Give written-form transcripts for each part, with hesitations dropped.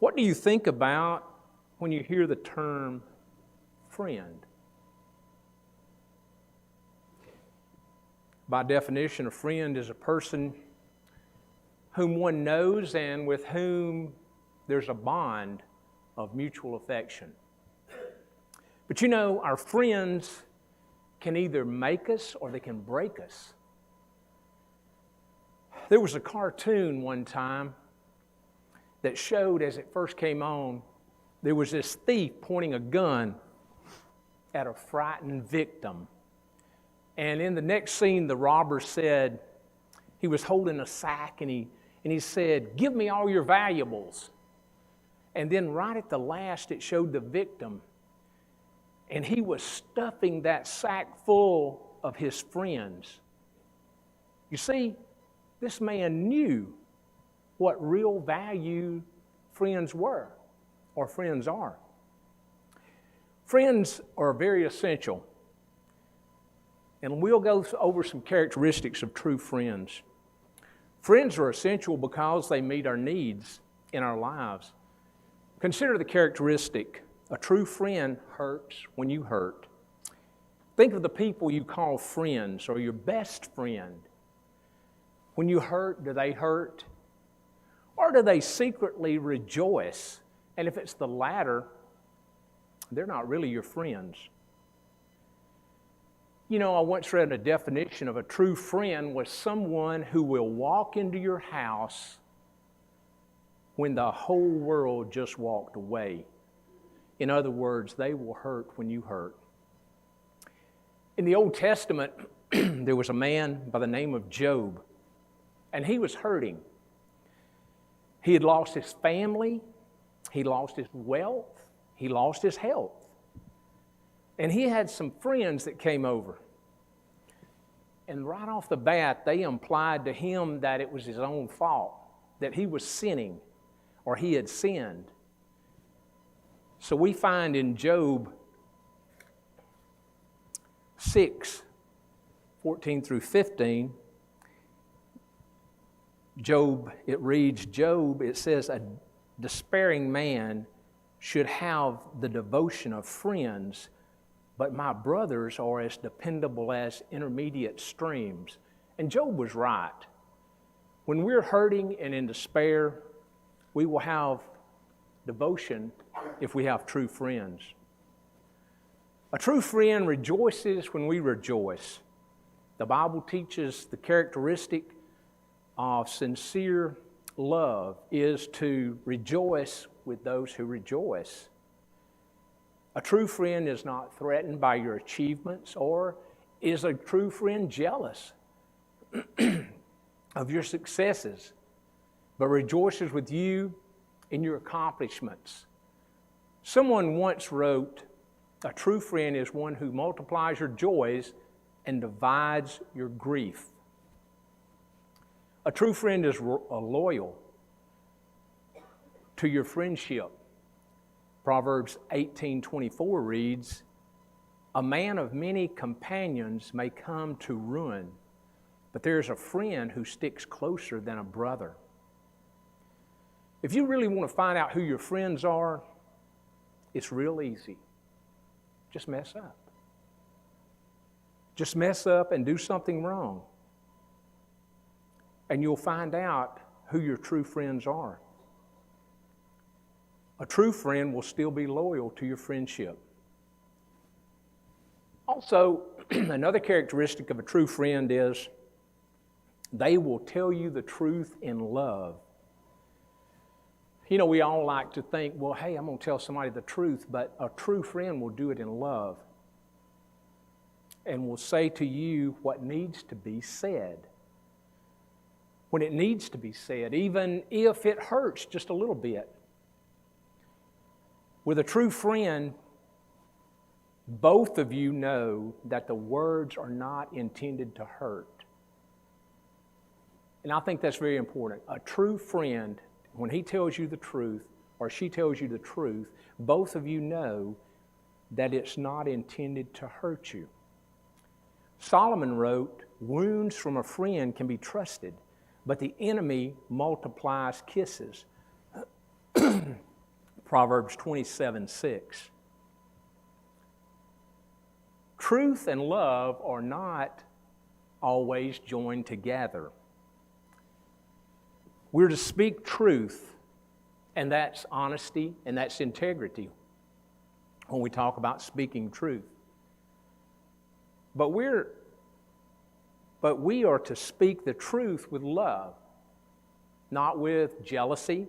What do you think about when you hear the term friend? By definition, a friend is a person whom one knows and with whom there's a bond of mutual affection. But you know, our friends can either make us or they can break us. There was a cartoon one time that showed, as it first came on, there was this thief pointing a gun at a frightened victim. And in the next scene, the robber said, he was holding a sack and he said, "Give me all your valuables." And then right at the last, it showed the victim. And he was stuffing that sack full of his friends. You see, this man knew what real value friends were, or friends are. Friends are very essential. And we'll go over some characteristics of true friends. Friends are essential because they meet our needs in our lives. Consider the characteristic. A true friend hurts when you hurt. Think of the people you call friends or your best friend. When you hurt, do they hurt? Or do they secretly rejoice? And if it's the latter, they're not really your friends. You know, I once read a definition of a true friend was someone who will walk into your house when the whole world just walked away. In other words, they will hurt when you hurt. In the Old Testament, there was a man by the name of Job, and he was hurting. He had lost his family, he lost his wealth, he lost his health. And he had some friends that came over. And right off the bat, they implied to him that it was his own fault, that he was sinning or he had sinned. So we find in Job 6:14 through 15, Job, it reads, Job, it says, a despairing man should have the devotion of friends, but my brothers are as dependable as intermediate streams. And Job was right. When we're hurting and in despair, we will have devotion if we have true friends. A true friend rejoices when we rejoice. The Bible teaches the characteristic of sincere love is to rejoice with those who rejoice. A true friend is not threatened by your achievements, or is a true friend jealous of your successes, but rejoices with you in your accomplishments. Someone once wrote, a true friend is one who multiplies your joys and divides your grief. A true friend is loyal to your friendship. Proverbs 18:24 reads, a man of many companions may come to ruin, but there is a friend who sticks closer than a brother. If you really want to find out who your friends are, it's real easy. Just mess up. Just mess up and do something wrong. And you'll find out who your true friends are. A true friend will still be loyal to your friendship. Also, another characteristic of a true friend is they will tell you the truth in love. You know, we all like to think, well, hey, I'm going to tell somebody the truth, but a true friend will do it in love and will say to you what needs to be said when it needs to be said, even if it hurts just a little bit. With a true friend, both of you know that the words are not intended to hurt. And I think that's very important. A true friend, when he tells you the truth or she tells you the truth, both of you know that it's not intended to hurt you. Solomon wrote, wounds from a friend can be trusted, but the enemy multiplies kisses. Proverbs 27:6. Truth and love are not always joined together. We're to speak truth, and that's honesty and that's integrity when we talk about speaking truth. But we are to speak the truth with love, not with jealousy,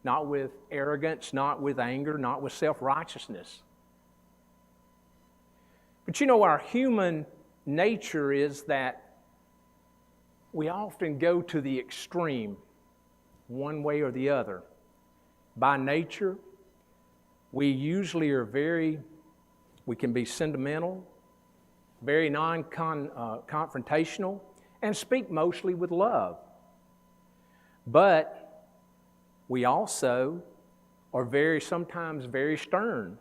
not with arrogance, not with anger, not with self-righteousness. But you know, our human nature is that we often go to the extreme, one way or the other. By nature, we usually are we can be sentimental, very non-confrontational, and speak mostly with love. But we also are sometimes very stern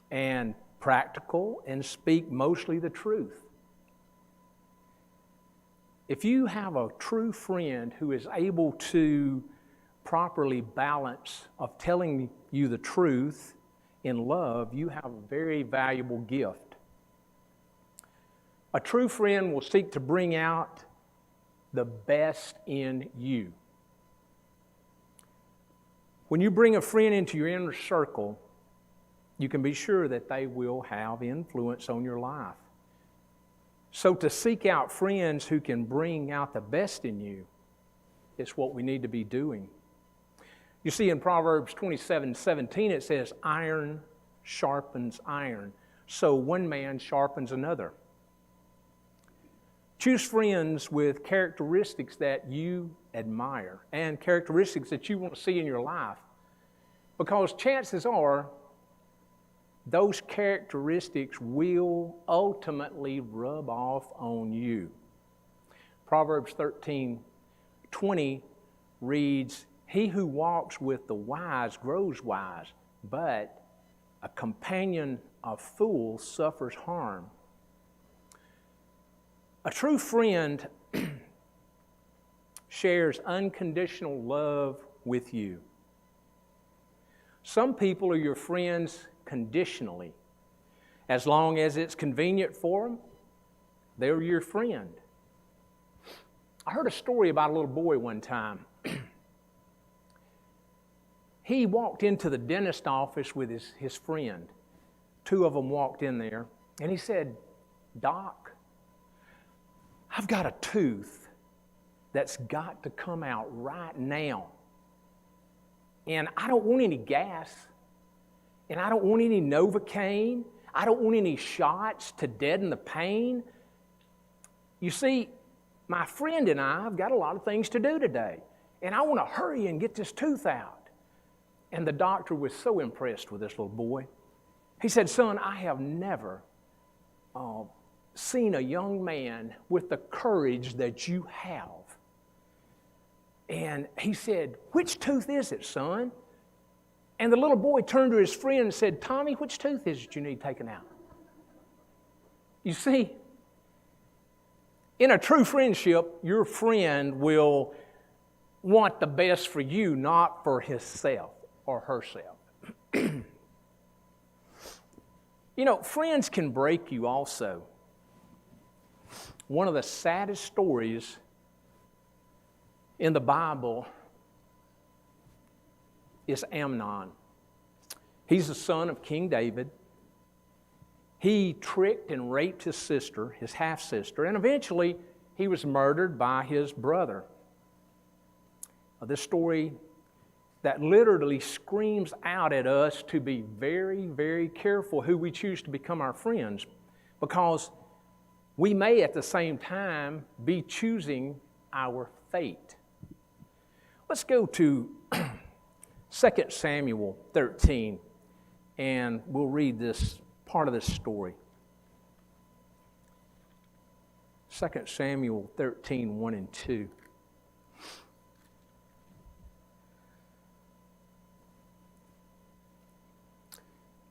and practical and speak mostly the truth. If you have a true friend who is able to properly balance of telling you the truth in love, you have a very valuable gift. A true friend will seek to bring out the best in you. When you bring a friend into your inner circle, you can be sure that they will have influence on your life. So to seek out friends who can bring out the best in you is what we need to be doing. You see, in Proverbs 27:17, it says, iron sharpens iron, so one man sharpens another. Choose friends with characteristics that you admire and characteristics that you want to see in your life, because chances are those characteristics will ultimately rub off on you. Proverbs 13:20 reads, he who walks with the wise grows wise, but a companion of fools suffers harm. A true friend shares unconditional love with you. Some people are your friends conditionally. As long as it's convenient for them, they're your friend. I heard a story about a little boy one time. He walked into the dentist office with his friend. Two of them walked in there, and he said, Doc, I've got a tooth that's got to come out right now. And I don't want any gas. And I don't want any Novocaine. I don't want any shots to deaden the pain. You see, my friend and I have got a lot of things to do today. And I want to hurry and get this tooth out. And the doctor was so impressed with this little boy. He said, son, I have never seen a young man with the courage that you have. And he said, which tooth is it, son? And the little boy turned to his friend and said, Tommy, which tooth is it you need taken out? You see, in a true friendship, your friend will want the best for you, not for himself or herself. You know, friends can break you also. One of the saddest stories in the Bible is Amnon. He's the son of King David. He tricked and raped his sister, his half-sister, and eventually he was murdered by his brother. This story that literally screams out at us to be very, very careful who we choose to become our friends, because we may at the same time be choosing our fate. Let's go to 2 Samuel 13, and we'll read this part of this story. 2 Samuel 13, 1 and 2.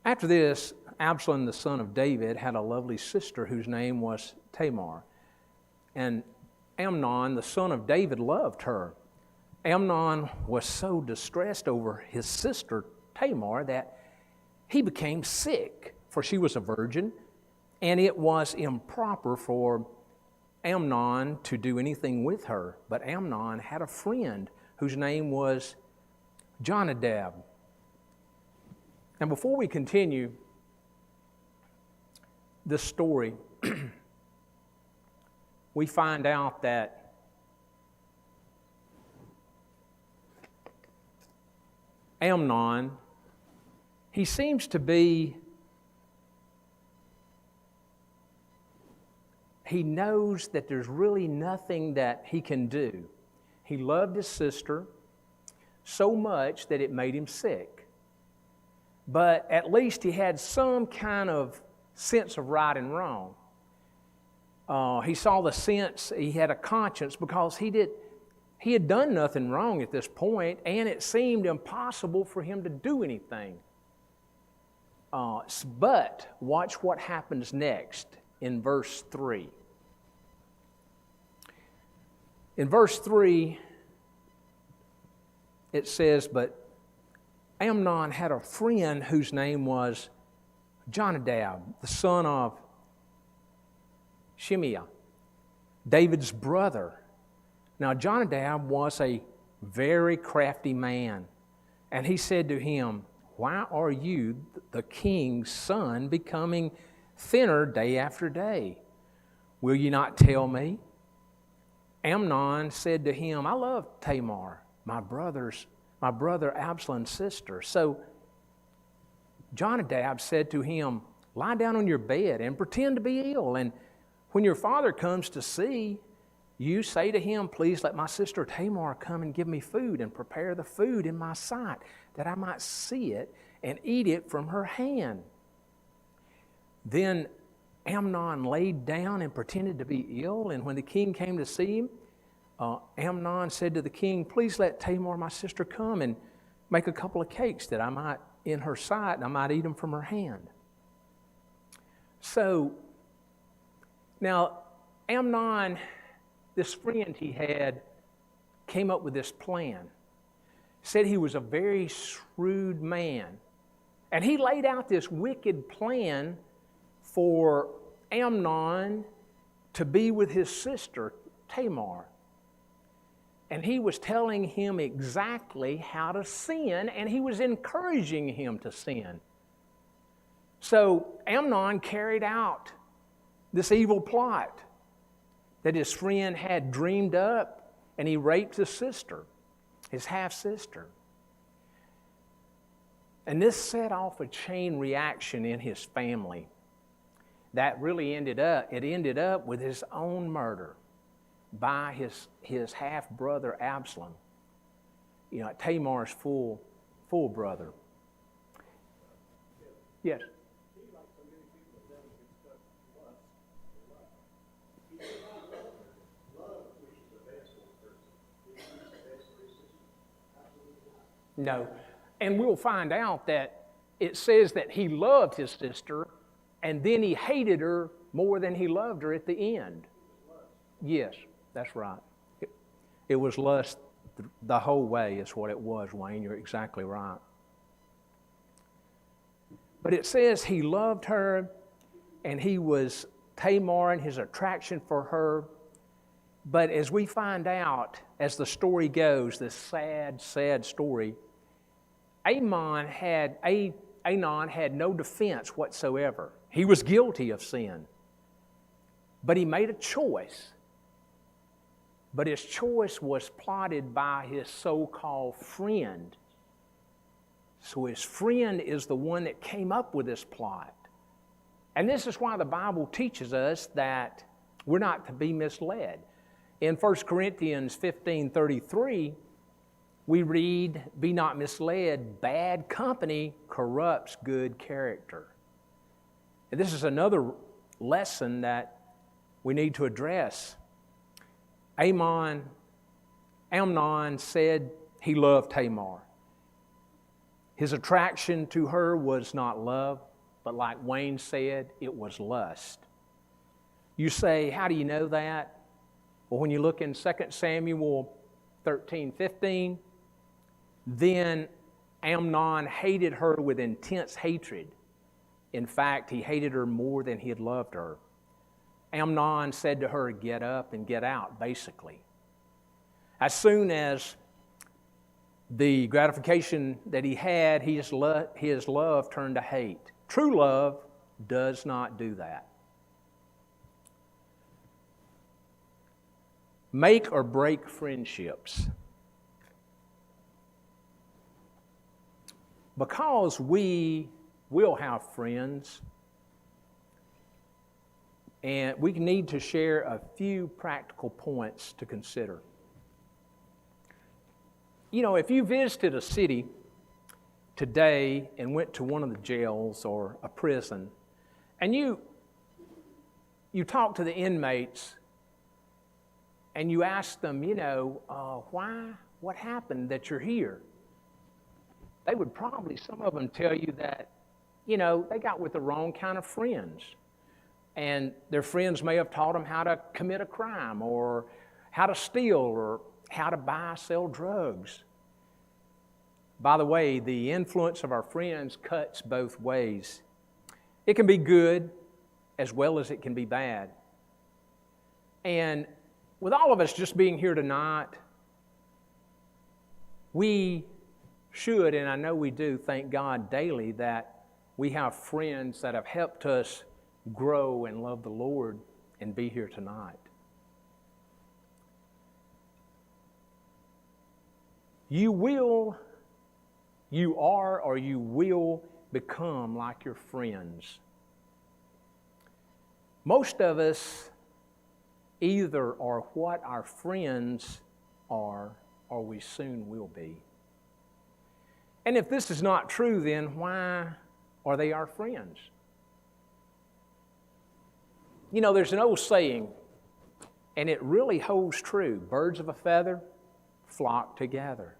After this, Absalom, the son of David, had a lovely sister whose name was Tamar. And Amnon, the son of David, loved her. Amnon was so distressed over his sister Tamar that he became sick, for she was a virgin, and it was improper for Amnon to do anything with her. But Amnon had a friend whose name was Jonadab. And before we continue this story, we find out that Amnon, he seems to be, he knows that there's really nothing that he can do. He loved his sister so much that it made him sick. But at least he had some kind of sense of right and wrong. He saw the sense, he had a conscience because he had done nothing wrong at this point, and it seemed impossible for him to do anything. But watch what happens next in verse 3. In verse 3, it says, "But Amnon had a friend whose name was Jonadab, the son of Shimeah, David's brother. Now Jonadab was a very crafty man, and he said to him, 'Why are you, the king's son, becoming thinner day after day? Will you not tell me?' Amnon said to him, 'I love Tamar, my brother Absalom's sister.' So Jonadab said to him, 'Lie down on your bed and pretend to be ill, and when your father comes to see you, say to him, "Please let my sister Tamar come and give me food, and prepare the food in my sight, that I might see it and eat it from her hand." Then Amnon laid down and pretended to be ill, and when the king came to see him, Amnon said to the king, "Please let Tamar, my sister, come and make a couple of cakes that I might, in her sight, and I might eat them from her hand." So, now, Amnon, this friend he had, came up with this plan. Said he was a very shrewd man. And he laid out this wicked plan for Amnon to be with his sister, Tamar. And he was telling him exactly how to sin, and he was encouraging him to sin. So Amnon carried out this evil plot that his friend had dreamed up, and he raped his sister, his half-sister. And this set off a chain reaction in his family that really ended up with his own murder by his half-brother Absalom, Tamar's full brother. Yes? No. And we'll find out that it says that he loved his sister, and then he hated her more than he loved her at the end. Yes, that's right. It was lust the whole way is what it was, Wayne. You're exactly right. But it says he loved her, and he was Tamar and his attraction for her. But as we find out, as the story goes, this sad, sad story, Amnon had no defense whatsoever. He was guilty of sin. But he made a choice. But his choice was plotted by his so-called friend. So his friend is the one that came up with this plot. And this is why the Bible teaches us that we're not to be misled. In 1 Corinthians 15:33, we read, "Be not misled, bad company corrupts good character." And this is another lesson that we need to address. Amnon said he loved Tamar. His attraction to her was not love, but like Wayne said, it was lust. You say, how do you know that? Well, when you look in 2 Samuel 13:15, then Amnon hated her with intense hatred. In fact, he hated her more than he had loved her. Amnon said to her, "Get up and get out," basically. As soon as the gratification that he had, his love turned to hate. True love does not do that. Make or break friendships. Because we will have friends, and we need to share a few practical points to consider. You know, if you visited a city today and went to one of the jails or a prison, and you talk to the inmates and you ask them, why, what happened that you're here? They would probably, some of them tell you that, they got with the wrong kind of friends. And their friends may have taught them how to commit a crime or how to steal or how to buy, sell drugs. By the way, the influence of our friends cuts both ways. It can be good as well as it can be bad. And with all of us just being here tonight, we should, and I know we do, thank God daily that we have friends that have helped us grow and love the Lord and be here tonight. You are or you will become like your friends. Most of us either are what our friends are or we soon will be. And if this is not true, then why are they our friends? There's an old saying, and it really holds true. Birds of a feather flock together.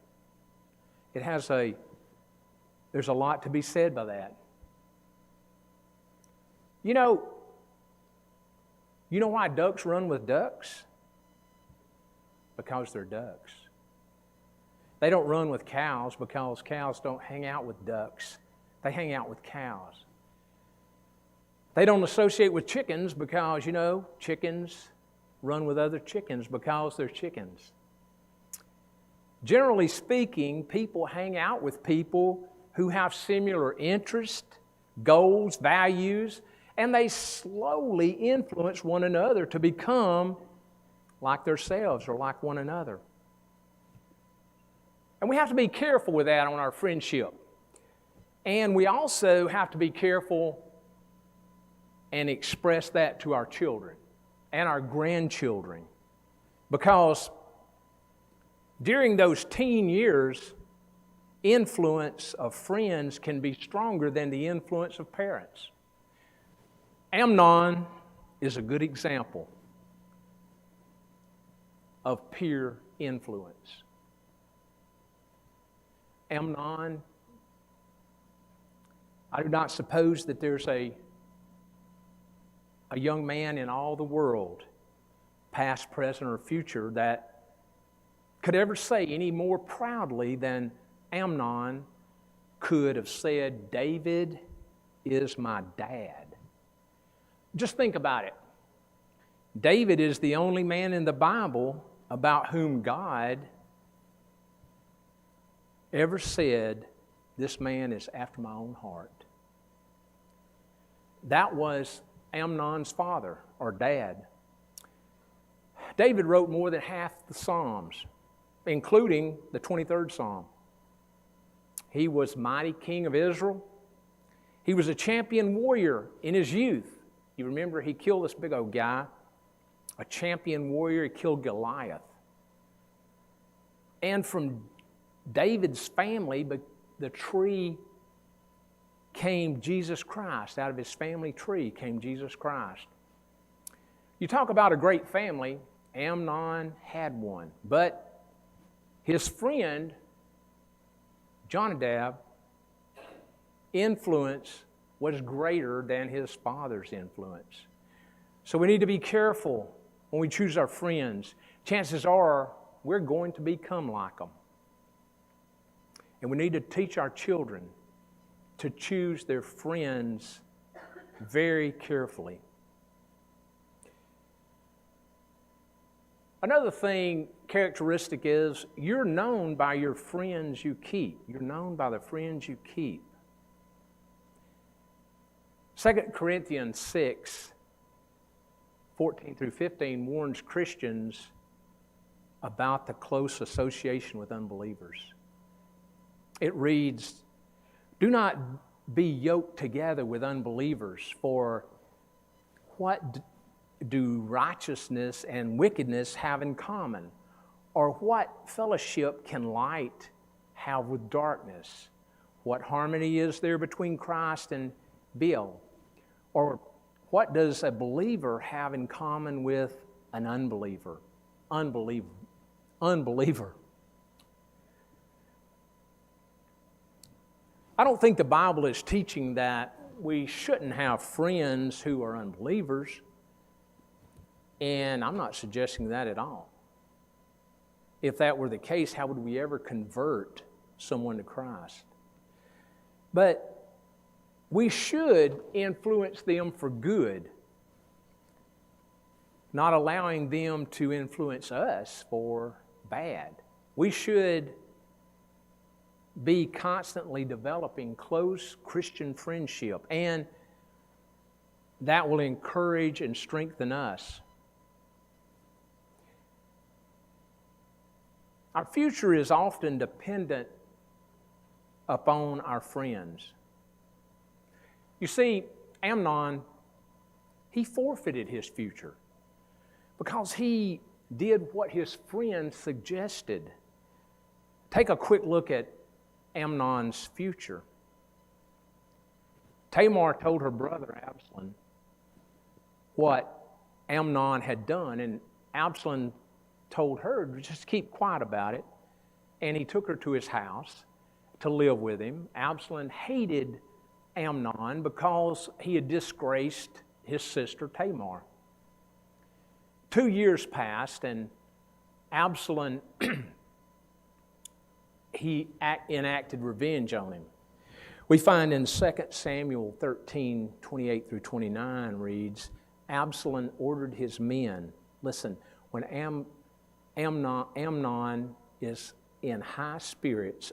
There's a lot to be said by that. You know why ducks run with ducks? Because they're ducks. They don't run with cows because cows don't hang out with ducks. They hang out with cows. They don't associate with chickens because, chickens run with other chickens because they're chickens. Generally speaking, people hang out with people who have similar interests, goals, values, and they slowly influence one another to become like themselves or like one another. And we have to be careful with that on our friendship. And we also have to be careful and express that to our children and our grandchildren. Because during those teen years, influence of friends can be stronger than the influence of parents. Amnon is a good example of peer influence. Amnon, I do not suppose that there's a young man in all the world, past, present, or future, that could ever say any more proudly than Amnon could have said, "David is my dad." Just think about it. David is the only man in the Bible about whom God ever said, "This man is after my own heart." That was Amnon's father or dad. David wrote more than half the Psalms, including the 23rd Psalm. He was mighty king of Israel. He was a champion warrior in his youth. You remember he killed this big old guy, a champion warrior. He killed Goliath. And from David's family, but the tree came Jesus Christ. Out of his family tree came Jesus Christ. You talk about a great family, Amnon had one. But his friend, Jonadab, influence was greater than his father's influence. So we need to be careful when we choose our friends. Chances are we're going to become like them. And we need to teach our children to choose their friends very carefully. Another thing, characteristic is you're known by your friends you keep. You're known by the friends you keep. 2 Corinthians 6, 14 through 15 warns Christians about the close association with unbelievers. It reads, "Do not be yoked together with unbelievers, for what do righteousness and wickedness have in common? Or what fellowship can light have with darkness? What harmony is there between Christ and Baal? Or what does a believer have in common with an unbeliever?" Unbeliever. I don't think the Bible is teaching that we shouldn't have friends who are unbelievers. And I'm not suggesting that at all. If that were the case, how would we ever convert someone to Christ? But we should influence them for good, not allowing them to influence us for bad. We should be constantly developing close Christian friendship, and that will encourage and strengthen us. Our future is often dependent upon our friends. You see, Amnon, he forfeited his future because he did what his friend suggested. Take a quick look at Amnon's future. Tamar told her brother Absalom what Amnon had done, and Absalom told her to just keep quiet about it, and he took her to his house to live with him. Absalom hated Amnon because he had disgraced his sister Tamar. 2 years passed, and Absalom he enacted revenge on him. We find in 2 Samuel 13, 28 through 29 reads, Absalom ordered his men, listen, when Amnon is in high spirits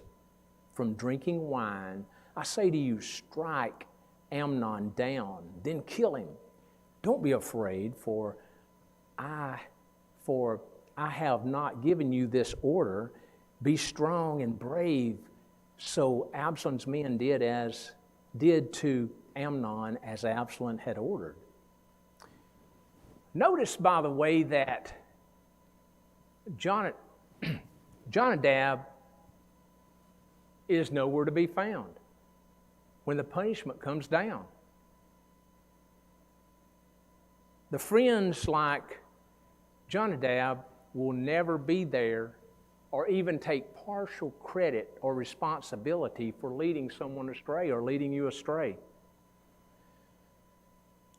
from drinking wine, I say to you, strike Amnon down, then kill him. Don't be afraid, for I have not given you this order. Be strong and brave. So Absalom's men did to Amnon as Absalom had ordered. Notice, by the way, that Jonadab is nowhere to be found when the punishment comes down. The friends like Jonadab will never be there or even take partial credit or responsibility for leading someone astray or leading you astray.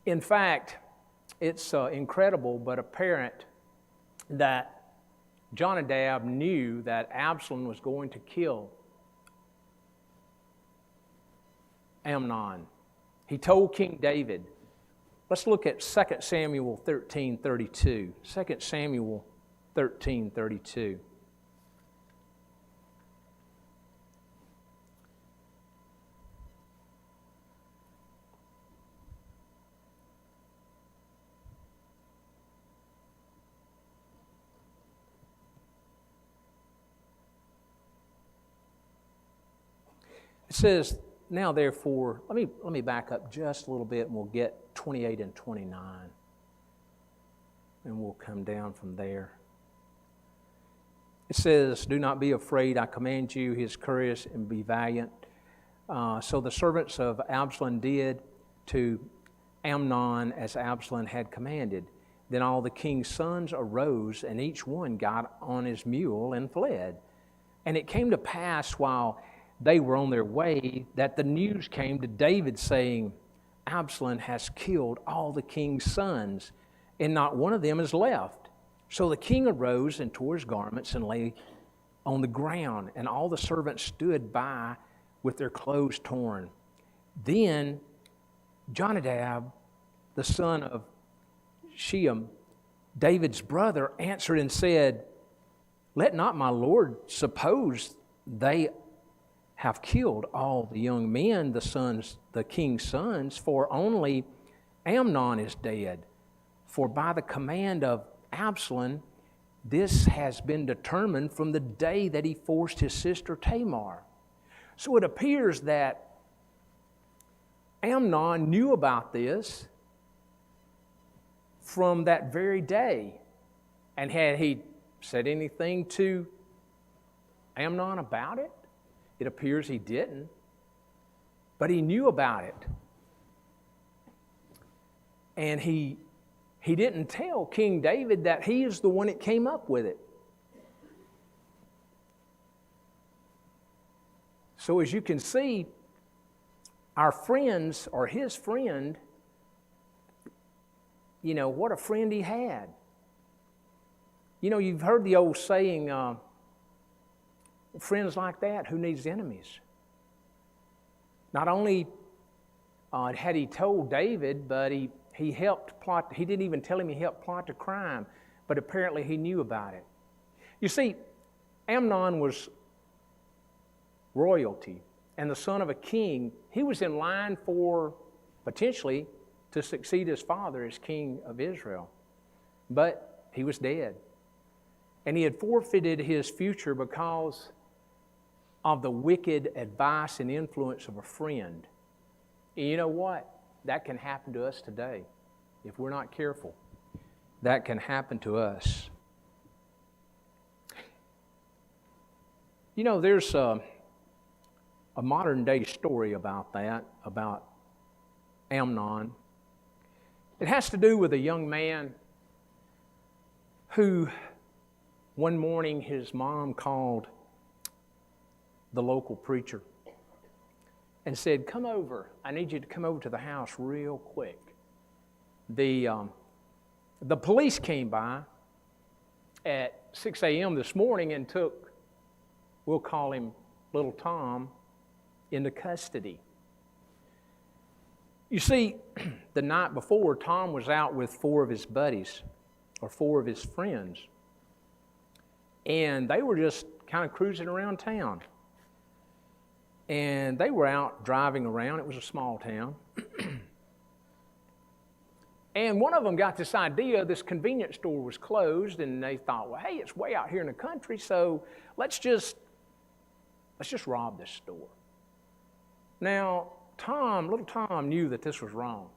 In fact, it's incredible but apparent that Jonadab knew that Absalom was going to kill Amnon. He told King David, let's look at 2 Samuel 13:32. 2 Samuel 13:32. It says, now therefore, let me back up just a little bit and we'll get 28 and 29. And we'll come down from there. It says, do not be afraid, I command you, his courage, and be valiant. So the servants of Absalom did to Amnon as Absalom had commanded. Then all the king's sons arose, and each one got on his mule and fled. And it came to pass while they were on their way that the news came to David saying, Absalom has killed all the king's sons, and not one of them is left. So the king arose and tore his garments and lay on the ground, and all the servants stood by with their clothes torn. Then Jonadab, the son of Shehem, David's brother, answered and said, "Let not my lord suppose they have killed all the young men, the king's sons, for only Amnon is dead. For by the command of Absalom, this has been determined from the day that he forced his sister Tamar." So it appears that Amnon knew about this from that very day. And had he said anything to Amnon about it? It appears he didn't. But he knew about it. And he didn't tell King David that he is the one that came up with it. So as you can see, our friends, or his friend, what a friend he had. You've heard the old saying, friends like that, who needs enemies? Not only had he told David, but he helped plot. He didn't even tell him he helped plot the crime, but apparently he knew about it. You see, Amnon was royalty and the son of a king. He was in line for potentially to succeed his father as king of Israel. But he was dead. And he had forfeited his future because of the wicked advice and influence of a friend. And you know what? That can happen to us today if we're not careful. That can happen to us. There's a modern day story about that, about Amnon. It has to do with a young man who one morning his mom called the local preacher and said, "Come over. I need you to come over to the house real quick." The police came by at 6 a.m. this morning and took, we'll call him little Tom, into custody. You see, the night before, Tom was out with 4 of his buddies, or 4 of his friends, and they were just kind of cruising around town. And they were out driving around. It was a small town. And one of them got this idea, this convenience store was closed, and they thought, well, hey, it's way out here in the country, so let's just rob this store. Now, little Tom knew that this was wrong.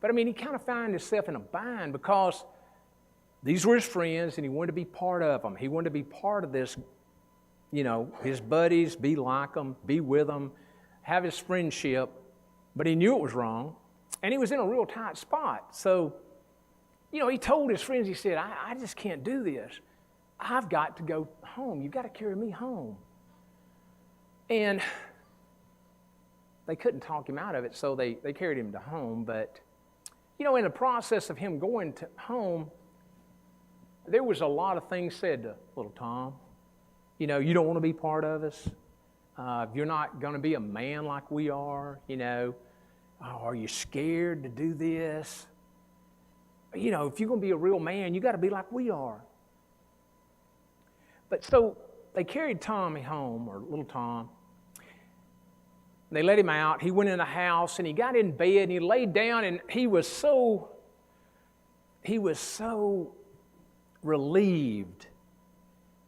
But he kind of found himself in a bind because these were his friends and he wanted to be part of them. He wanted to be part of this, his buddies, be like them, be with them, have his friendship. But he knew it was wrong. And he was in a real tight spot. So, he told his friends, he said, I just can't do this. I've got to go home. You've got to carry me home. And they couldn't talk him out of it, so they carried him to home. But, in the process of him going to home, there was a lot of things said to little Tom. You don't want to be part of us. You're not going to be a man like we are. Are you scared to do this? If you're going to be a real man, you got to be like we are. But so they carried Tommy home, or little Tom. They let him out. He went in the house and he got in bed and he laid down, and he was so relieved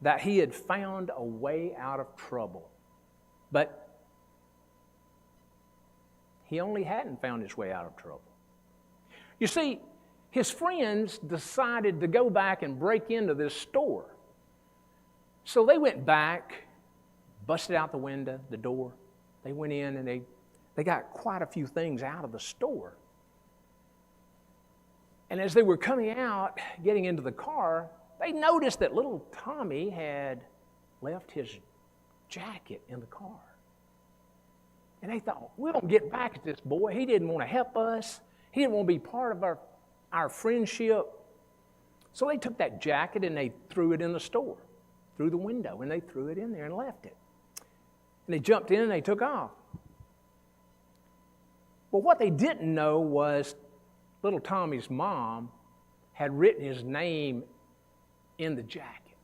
that he had found a way out of trouble. But he only hadn't found his way out of trouble. You see, his friends decided to go back and break into this store. So they went back, busted out the window, the door. They went in and they got quite a few things out of the store. And as they were coming out, getting into the car, they noticed that little Tommy had left his jacket in the car. And they thought, we don't get back at this boy. He didn't want to help us. He didn't want to be part of our friendship. So they took that jacket and they threw it in the store. through the window, and they threw it in there and left it. And they jumped in and they took off. But what they didn't know was little Tommy's mom had written his name in the jacket.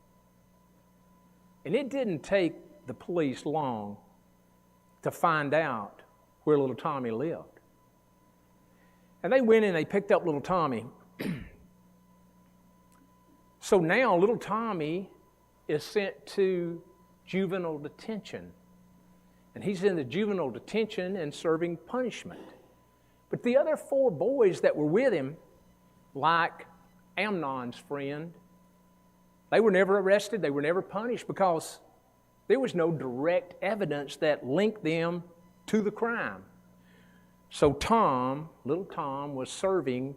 And it didn't take the police long to find out where little Tommy lived. And they went and they picked up little Tommy. So now little Tommy is sent to juvenile detention. And he's in the juvenile detention and serving punishment. But the other 4 boys that were with him, like Amnon's friend, they were never arrested, they were never punished because there was no direct evidence that linked them to the crime. So little Tom, was serving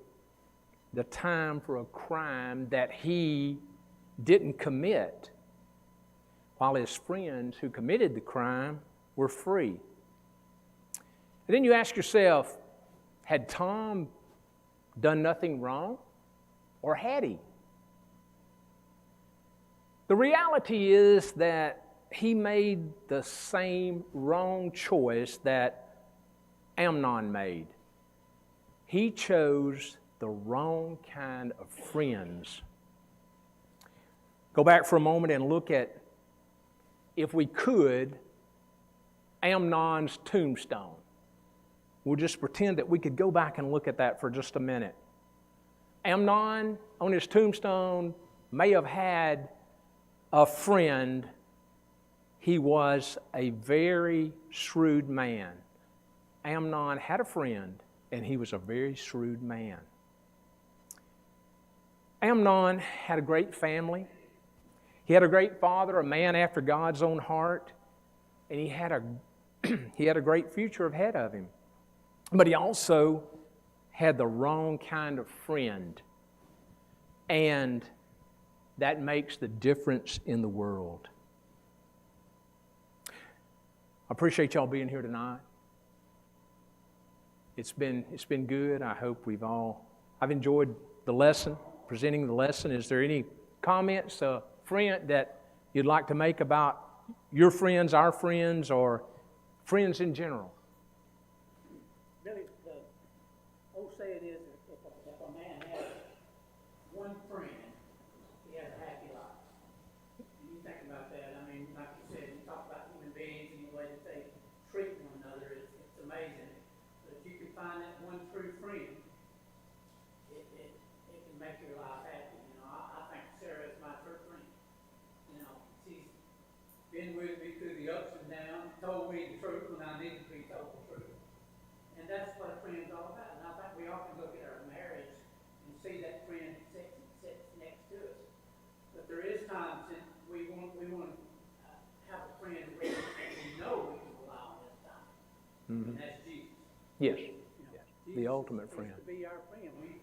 the time for a crime that he didn't commit, while his friends who committed the crime were free. And then you ask yourself, had Tom done nothing wrong, or had he? The reality is that he made the same wrong choice that Amnon made. He chose the wrong kind of friends. Go back for a moment and look at, if we could, Amnon's tombstone. We'll just pretend that we could go back and look at that for just a minute. Amnon, on his tombstone, may have had a friend. He was a very shrewd man. Amnon had a friend, and he was a very shrewd man. Amnon had a great family. He had a great father, a man after God's own heart, and he had a great future ahead of him. But he also had the wrong kind of friend, and that makes the difference in the world. I appreciate y'all being here tonight. It's been good. I hope I've enjoyed the lesson, presenting the lesson. Is there any comments, friend, that you'd like to make about your friends, our friends, or friends in general? Really, the old saying is, if a man has one friend, he has a happy life. And you think about that, I mean, like you said, you talk about human beings and the way that they treat one another, it's amazing. But if you can find that one true friend, it can make your life happy. You know, I think Sarah is my true friend. You know, she's been with me through the ups and downs, told me the truth when I needed to be told the truth. And that's what a friend's all about. And I think we often look at our marriage and see that friend sits next to us. But there is times that we want to have a friend where we know we can rely on this time. Mm-hmm. And that's Jesus. Yes. You know, the ultimate friend. To be our friend. We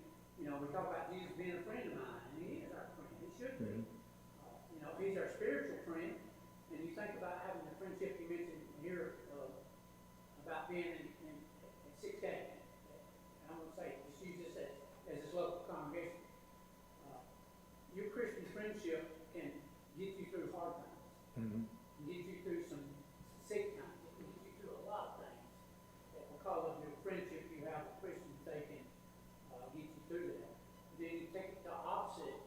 talk about Jesus being a friend of mine, and he is our friend. He should be. Mm-hmm. He's our spiritual friend. And you think about having the friendship you mentioned here about being in 6K. And I'm going to say, just use this as this local congregation. Your Christian friendship can get you through hard times. Mm-hmm. Can get you through some sick times. It can get you through a lot of things. That because of your friendship you have with Christians, they can get you through that. Then you take it the opposite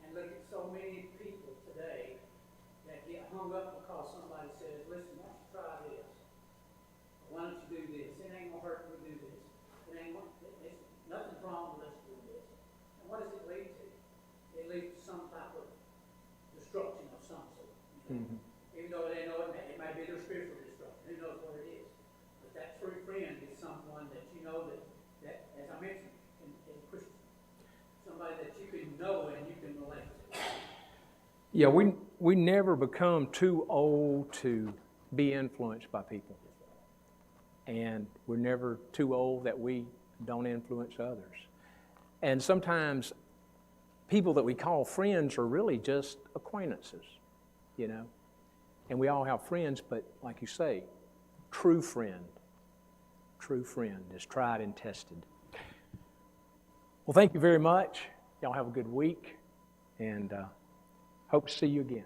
and look at so many people today that get hung up because somebody says, listen, why don't you try this? Why don't you do this? It ain't going to hurt to do this. Nothing's wrong with us doing this. And what does it lead to? It leads to some type of destruction of some sort. Mm-hmm. Even though they know it may be their spiritual destruction. Who knows what it is? But that true friend is someone that you know that as I mentioned, in Christian, somebody that you can know and you can relate to. Yeah, we never become too old to be influenced by people. And we're never too old that we don't influence others. And sometimes people that we call friends are really just acquaintances, And we all have friends, but like you say, true friend is tried and tested. Well, thank you very much. Y'all have a good week, and hope to see you again.